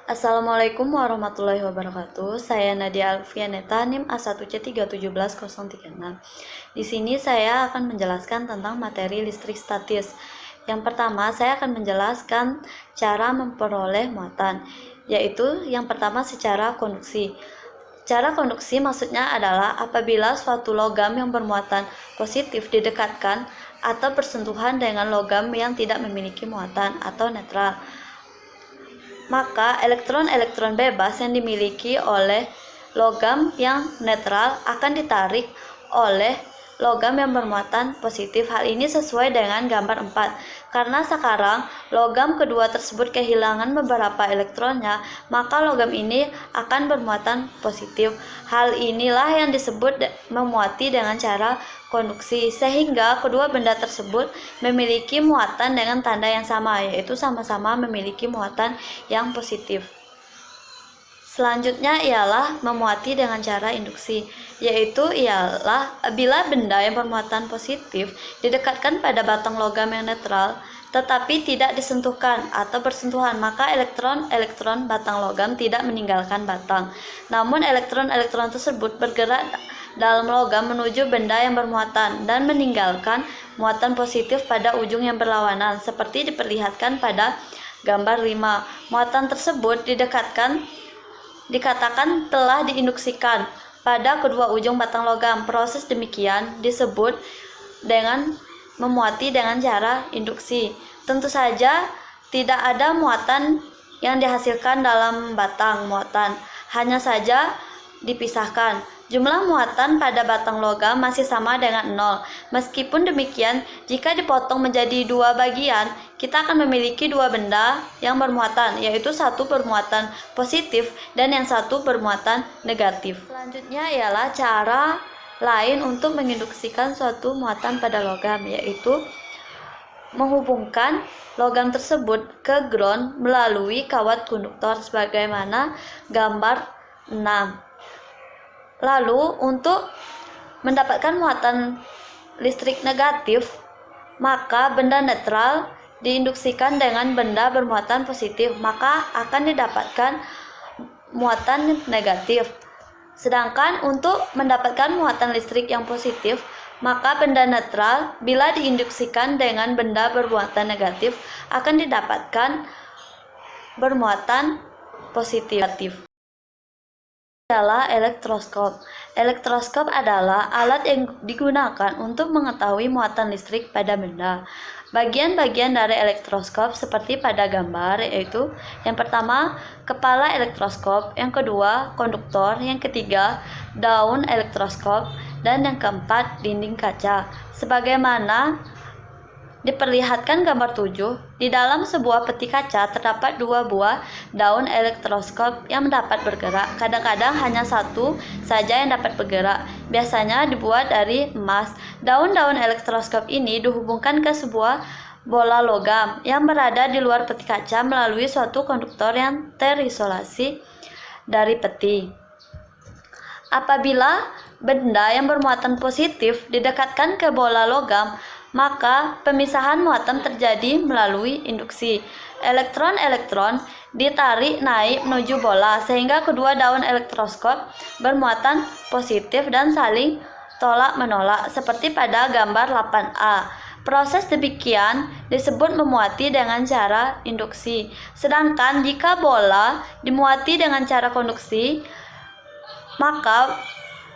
Assalamualaikum warahmatullahi wabarakatuh. Saya Nadia Alfianeta, NIM A1C3170036. Di sini saya akan menjelaskan tentang materi listrik statis. Yang pertama, saya akan menjelaskan cara memperoleh muatan, yaitu yang pertama secara konduksi. Cara konduksi maksudnya adalah apabila suatu logam yang bermuatan positif didekatkan atau bersentuhan dengan logam yang tidak memiliki muatan atau netral, maka elektron-elektron bebas yang dimiliki oleh logam yang netral akan ditarik oleh logam yang bermuatan positif. Hal ini sesuai dengan gambar 4. Karena sekarang logam kedua tersebut kehilangan beberapa elektronnya, maka logam ini akan bermuatan positif. Hal inilah yang disebut memuati dengan cara konduksi, sehingga kedua benda tersebut memiliki muatan dengan tanda yang sama, yaitu sama-sama memiliki muatan yang positif. Selanjutnya ialah memuati dengan cara induksi, yaitu ialah bila benda yang bermuatan positif didekatkan pada batang logam yang netral tetapi tidak disentuhkan atau bersentuhan, maka elektron-elektron batang logam tidak meninggalkan batang. Namun elektron-elektron tersebut bergerak dalam logam menuju benda yang bermuatan dan meninggalkan muatan positif pada ujung yang berlawanan, seperti diperlihatkan pada gambar 5. Muatan tersebut dikatakan telah diinduksikan pada kedua ujung batang logam. Proses demikian disebut dengan memuati dengan cara induksi. Tentu saja tidak ada muatan yang dihasilkan dalam batang muatan, hanya saja dipisahkan. Jumlah muatan pada batang logam masih sama dengan 0. Meskipun demikian, jika dipotong menjadi dua bagian, kita akan memiliki dua benda yang bermuatan, yaitu satu bermuatan positif dan yang satu bermuatan negatif. Selanjutnya ialah cara lain untuk menginduksikan suatu muatan pada logam, yaitu menghubungkan logam tersebut ke ground melalui kawat konduktor sebagaimana gambar 6. Lalu untuk mendapatkan muatan listrik negatif, maka benda netral diinduksikan dengan benda bermuatan positif, maka akan didapatkan muatan negatif. Sedangkan untuk mendapatkan muatan listrik yang positif, maka benda netral bila diinduksikan dengan benda bermuatan negatif akan didapatkan bermuatan positif. Adalah elektroskop. Elektroskop adalah alat yang digunakan untuk mengetahui muatan listrik pada benda. Bagian-bagian dari elektroskop seperti pada gambar, yaitu yang pertama kepala elektroskop, yang kedua konduktor, yang ketiga daun elektroskop, dan yang keempat dinding kaca. Sebagaimana diperlihatkan gambar 7, di dalam sebuah peti kaca terdapat dua buah daun elektroskop yang dapat bergerak. Kadang-kadang hanya satu saja yang dapat bergerak, biasanya dibuat dari emas. Daun-daun elektroskop ini dihubungkan ke sebuah bola logam yang berada di luar peti kaca melalui suatu konduktor yang terisolasi dari peti. Apabila benda yang bermuatan positif didekatkan ke bola logam, maka pemisahan muatan terjadi melalui induksi. Elektron-elektron ditarik naik menuju bola sehingga kedua daun elektroskop bermuatan positif dan saling tolak-menolak seperti pada gambar 8A. Proses demikian disebut memuati dengan cara induksi. Sedangkan jika bola dimuati dengan cara konduksi, maka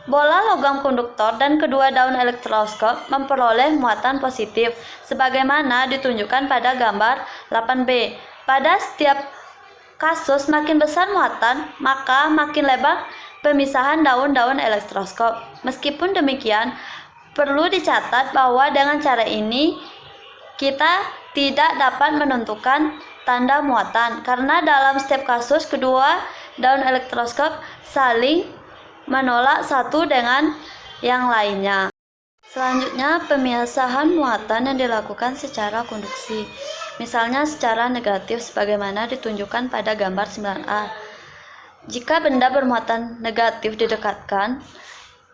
bola logam konduktor dan kedua daun elektroskop memperoleh muatan positif, sebagaimana ditunjukkan pada gambar 8B. Pada setiap kasus makin besar muatan, maka makin lebar pemisahan daun-daun elektroskop. Meskipun demikian, perlu dicatat bahwa dengan cara ini kita tidak dapat menentukan tanda muatan, karena dalam setiap kasus kedua daun elektroskop saling menolak satu dengan yang lainnya. Selanjutnya, pemisahan muatan yang dilakukan secara konduksi, misalnya secara negatif sebagaimana ditunjukkan pada gambar 9A. Jika benda bermuatan negatif didekatkan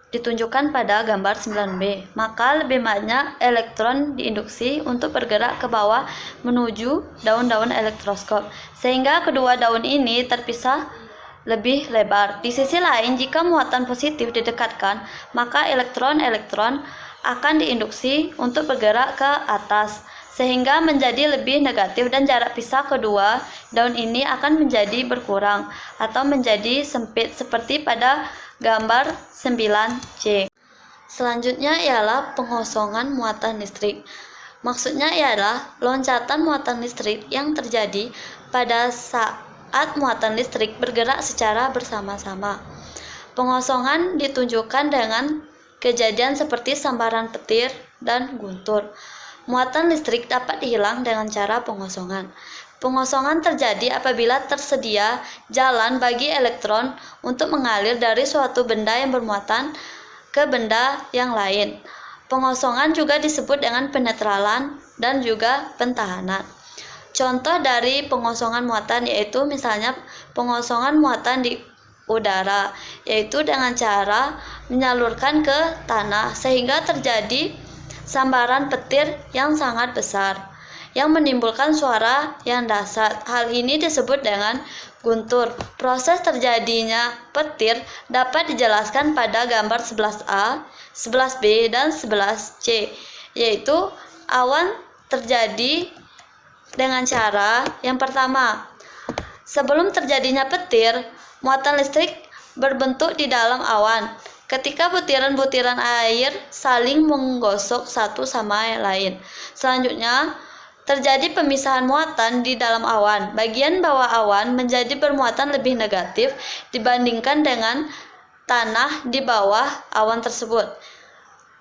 ditunjukkan pada gambar 9b. Maka lebih banyak elektron diinduksi untuk bergerak ke bawah menuju daun-daun elektroskop, sehingga kedua daun ini terpisah lebih lebar. Di sisi lain, jika muatan positif didekatkan, maka elektron-elektron akan diinduksi untuk bergerak ke atas, sehingga menjadi lebih negatif dan jarak pisah kedua daun ini akan menjadi berkurang atau menjadi sempit seperti pada gambar 9C. Selanjutnya ialah pengosongan muatan listrik. Maksudnya ialah loncatan muatan listrik yang terjadi pada saat muatan listrik bergerak secara bersama-sama. Pengosongan ditunjukkan dengan kejadian seperti sambaran petir dan guntur. Muatan listrik dapat hilang dengan cara pengosongan. Pengosongan terjadi apabila tersedia jalan bagi elektron untuk mengalir dari suatu benda yang bermuatan ke benda yang lain. Pengosongan juga disebut dengan penetralan dan juga pentahanan. Contoh dari pengosongan muatan yaitu misalnya pengosongan muatan di udara, yaitu dengan cara menyalurkan ke tanah sehingga terjadi sambaran petir yang sangat besar yang menimbulkan suara yang dahsyat. Hal ini disebut dengan guntur. Proses terjadinya petir dapat dijelaskan pada gambar 11A, 11B, dan 11C, yaitu awan terjadi dengan cara yang pertama, sebelum terjadinya petir, muatan listrik berbentuk di dalam awan. Ketika butiran-butiran air saling menggosok satu sama lain. Selanjutnya, terjadi pemisahan muatan di dalam awan. Bagian bawah awan menjadi bermuatan lebih negatif dibandingkan dengan tanah di bawah awan tersebut,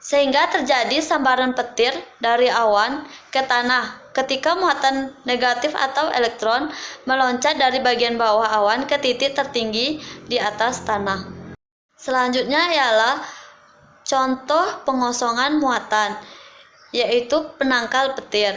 sehingga terjadi sambaran petir dari awan ke tanah ketika muatan negatif atau elektron meloncat dari bagian bawah awan ke titik tertinggi di atas tanah. Selanjutnya ialah contoh pengosongan muatan, yaitu penangkal petir.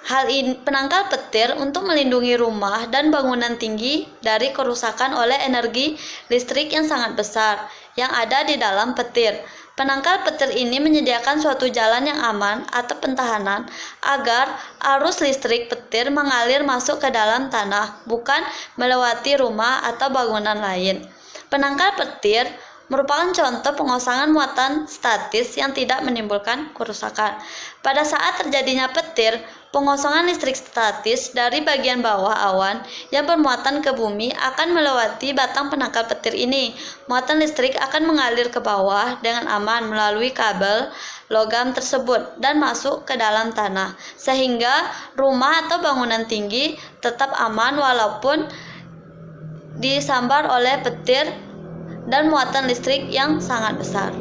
Hal ini penangkal petir untuk melindungi rumah dan bangunan tinggi dari kerusakan oleh energi listrik yang sangat besar yang ada di dalam petir. Penangkal petir ini menyediakan suatu jalan yang aman atau pentahanan agar arus listrik petir mengalir masuk ke dalam tanah, bukan melewati rumah atau bangunan lain. Penangkal petir merupakan contoh pengosongan muatan statis yang tidak menimbulkan kerusakan. Pada saat terjadinya petir, pengosongan listrik statis dari bagian bawah awan yang bermuatan ke bumi akan melewati batang penangkal petir ini. Muatan listrik akan mengalir ke bawah dengan aman melalui kabel logam tersebut dan masuk ke dalam tanah, sehingga rumah atau bangunan tinggi tetap aman walaupun disambar oleh petir dan muatan listrik yang sangat besar.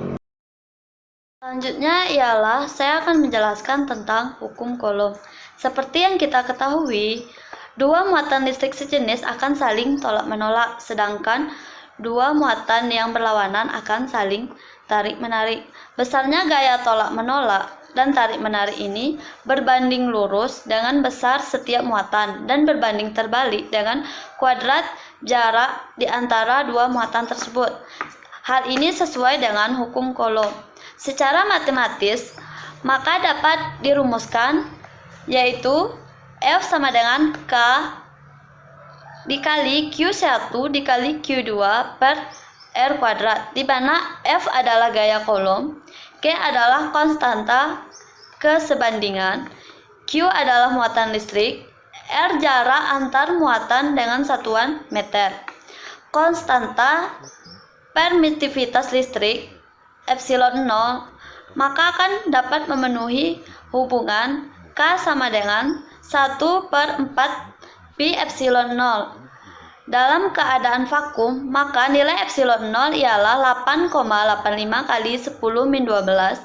Selanjutnya ialah saya akan menjelaskan tentang hukum Coulomb. Seperti yang kita ketahui, dua muatan listrik sejenis akan saling tolak-menolak, sedangkan dua muatan yang berlawanan akan saling tarik-menarik. Besarnya gaya tolak-menolak dan tarik-menarik ini berbanding lurus dengan besar setiap muatan dan berbanding terbalik dengan kuadrat jarak di antara dua muatan tersebut. Hal ini sesuai dengan hukum Coulomb. Secara matematis, maka dapat dirumuskan yaitu F sama dengan K dikali Q1 dikali Q2 per R kuadrat, di mana F adalah gaya Coulomb, K adalah konstanta kesebandingan, Q adalah muatan listrik, R jarak antar muatan dengan satuan meter. Konstanta permitivitas listrik epsilon 0 maka akan dapat memenuhi hubungan K sama dengan 1/4 pi epsilon 0. Dalam keadaan vakum, maka nilai epsilon 0 ialah 8,85 kali 10⁻12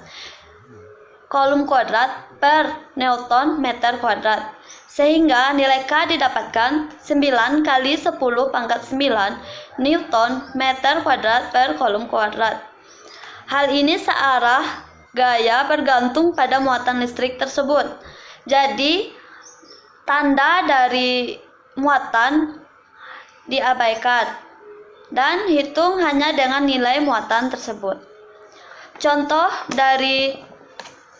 Coulomb kuadrat per Newton meter kuadrat, sehingga nilai K didapatkan 9 kali 10⁹ Newton meter kuadrat per Coulomb kuadrat. Hal ini searah gaya bergantung pada muatan listrik tersebut. Jadi, tanda dari muatan diabaikan dan hitung hanya dengan nilai muatan tersebut. Contoh dari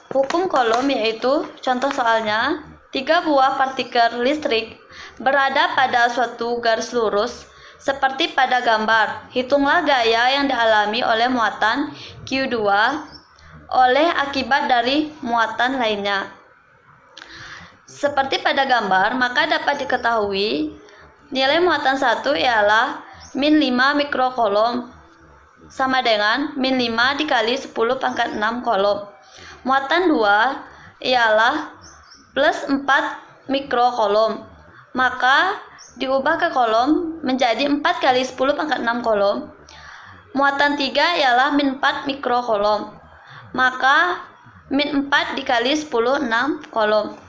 hukum Coulomb yaitu contoh soalnya 3 buah partikel listrik berada pada suatu garis lurus seperti pada gambar. Hitunglah gaya yang dialami oleh muatan Q2 oleh akibat dari muatan lainnya. Seperti pada gambar, maka dapat diketahui nilai muatan 1 ialah min 5 mikrocoulomb sama dengan min 5 dikali 10 pangkat 6 coulomb. Muatan 2 ialah plus 4 mikrocoulomb. Maka diubah ke coulomb menjadi 4 kali 10 pangkat 6 coulomb. Muatan 3 ialah min 4 mikrocoulomb. Maka min 4 dikali 10 6 coulomb.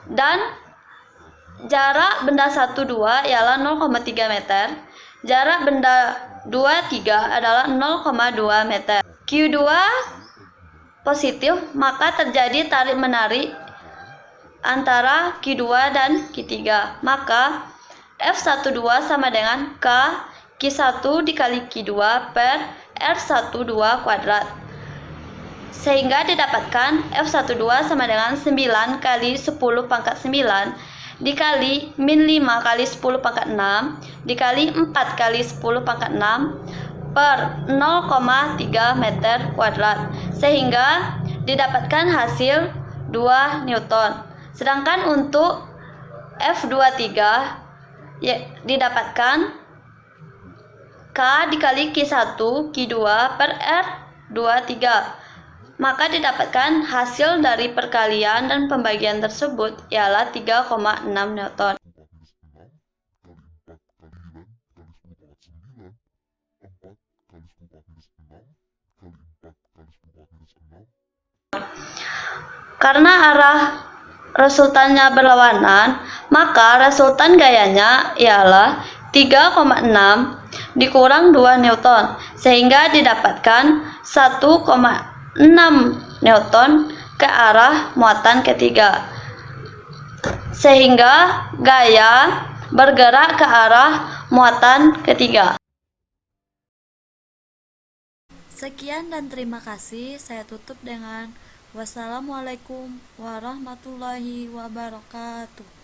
Dan jarak benda 1 2 ialah 0,3 meter. Jarak benda 2 3 adalah 0,2 meter. Q2 positif, maka terjadi tarik menarik antara Q2 dan Q3. Maka F12 sama dengan Q1 dikali Q2 per R12 kuadrat. Sehingga didapatkan F12 sama dengan 9 kali 10 pangkat 9 dikali min 5 kali 10 pangkat 6 dikali 4 kali 10 pangkat 6 per 0,3 meter kuadrat. Sehingga didapatkan hasil 2 Newton. Sedangkan untuk F23 ya, didapatkan K dikali Q1 Q2 per R23. Maka didapatkan hasil dari perkalian dan pembagian tersebut ialah 3,6 Newton. Karena arah resultannya berlawanan, maka resultan gayanya ialah 3,6 dikurang 2 Newton, sehingga didapatkan 1,6 Newton ke arah muatan ketiga. Sehingga gaya bergerak ke arah muatan ketiga. Sekian dan terima kasih. Saya tutup dengan wassalamualaikum warahmatullahi wabarakatuh.